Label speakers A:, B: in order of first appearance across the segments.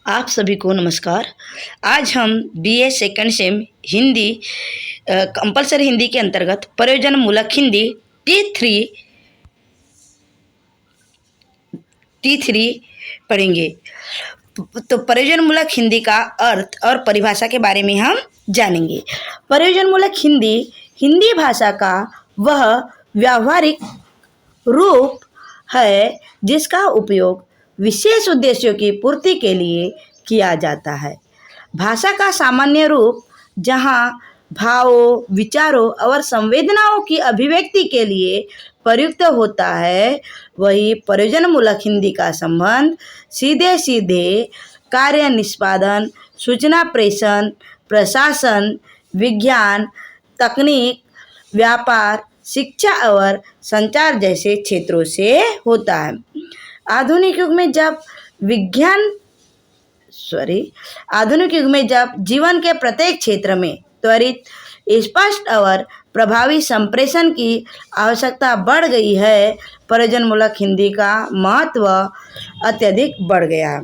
A: आप सभी को नमस्कार। आज हम BA second same Hindi compulsory Hindi के अंतर्गत प्रयोजन मूलक हिंदी टी थ्री पढ़ेंगे। तो प्रयोजन मूलक हिंदी का अर्थ और परिभाषा के बारे में हम जानेंगे। प्रयोजन मूलक हिंदी हिंदी भाषा का वह व्यावहारिक रूप है जिसका उपयोग विशेष उद्देश्यों की पूर्ति के लिए किया जाता है। भाषा का सामान्य रूप जहाँ भावों, विचारों और संवेदनाओं की अभिव्यक्ति के लिए प्रयुक्त होता है, वही प्रयोजनमूलक हिंदी का संबंध सीधे सीधे कार्य निष्पादन, सूचना प्रेषण, प्रशासन, विज्ञान, तकनीक, व्यापार, शिक्षा और संचार जैसे क्षेत्रों से होता है। आधुनिक युग में जब जीवन के प्रत्येक क्षेत्र में त्वरित, स्पष्ट और प्रभावी संप्रेषण की आवश्यकता बढ़ गई है, प्रयोजनमूलक हिंदी का महत्व अत्यधिक बढ़ गया है।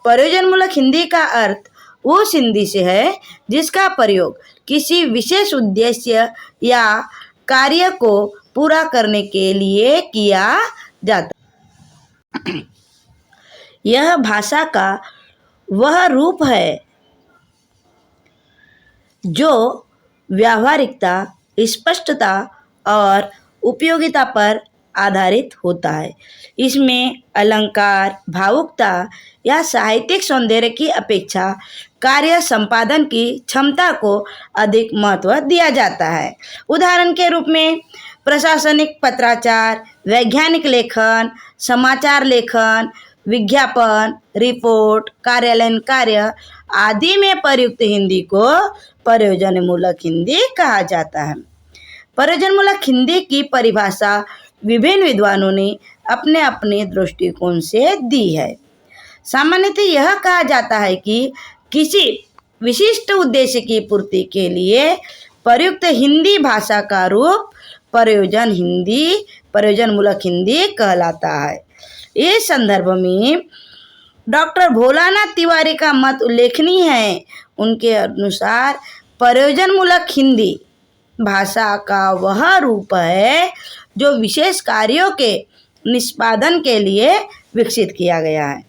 A: प्रयोजनमूलक हिंदी का अर्थ उस हिंदी से है जिसका प्रयोग किसी विशेष उद्देश्य या कार्य को पूरा करने के लिए किया जाता है। यह भाषा का वह रूप है जो व्यावहारिकता, स्पष्टता और उपयोगिता पर आधारित होता है। इसमें अलंकार, भावुकता या साहित्यिक सौंदर्य की अपेक्षा कार्य संपादन की क्षमता को अधिक महत्व दिया जाता है। उदाहरण के रूप में प्रशासनिक पत्राचार, वैज्ञानिक लेखन, समाचार लेखन, विज्ञापन, रिपोर्ट, कार्यालयीन कार्य आदि में प्रयुक्त हिंदी को प्रयोजनमूलक हिंदी कहा जाता है। प्रयोजनमूलक हिंदी की परिभाषा विभिन्न विद्वानों ने अपने अपने दृष्टिकोण से दी है। सामान्यतः यह कहा जाता है कि किसी विशिष्ट उद्देश्य की पूर्ति के लिए प्रयुक्त हिंदी भाषा का रूप प्रयोजनमूलक हिंदी कहलाता है। इस संदर्भ में डॉक्टर भोलानाथ तिवारी का मत उल्लेखनीय है। उनके अनुसार प्रयोजनमूलक हिंदी भाषा का वह रूप है जो विशेष कार्यों के निष्पादन के लिए विकसित किया गया है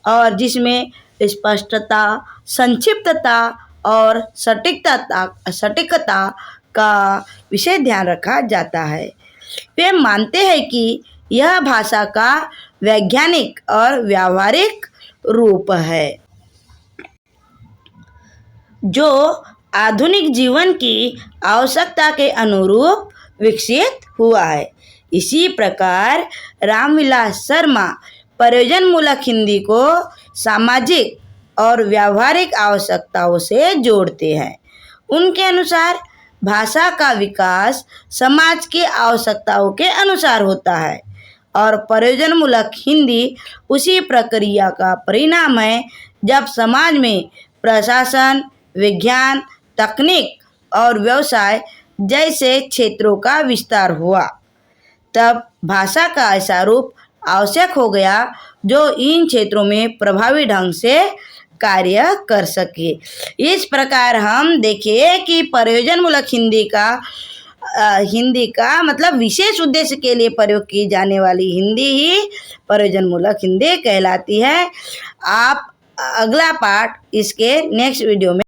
A: और जिसमें स्पष्टता, संक्षिप्तता और सटीकता का विशेष ध्यान रखा जाता है। वे मानते हैं कि यह भाषा का वैज्ञानिक और व्यावहारिक रूप है जो आधुनिक जीवन की आवश्यकता के अनुरूप विकसित हुआ है। इसी प्रकार रामविलास शर्मा प्रयोजनमूलक हिंदी को सामाजिक और व्यावहारिक आवश्यकताओं से जोड़ते हैं। उनके अनुसार भाषा का विकास समाज की आवश्यकताओं के अनुसार होता है और प्रयोजनमूलक हिंदी उसी प्रक्रिया का परिणाम है। जब समाज में प्रशासन, विज्ञान, तकनीक और व्यवसाय जैसे क्षेत्रों का विस्तार हुआ, तब भाषा का ऐसा रूप आवश्यक हो गया जो इन क्षेत्रों में प्रभावी ढंग से कार्य कर सके। इस प्रकार हम देखिए कि प्रयोजनमूलक हिंदी का मतलब विशेष उद्देश्य के लिए प्रयोग की जाने वाली हिंदी ही प्रयोजनमूलक हिंदी कहलाती है। आप अगला पार्ट इसके नेक्स्ट वीडियो में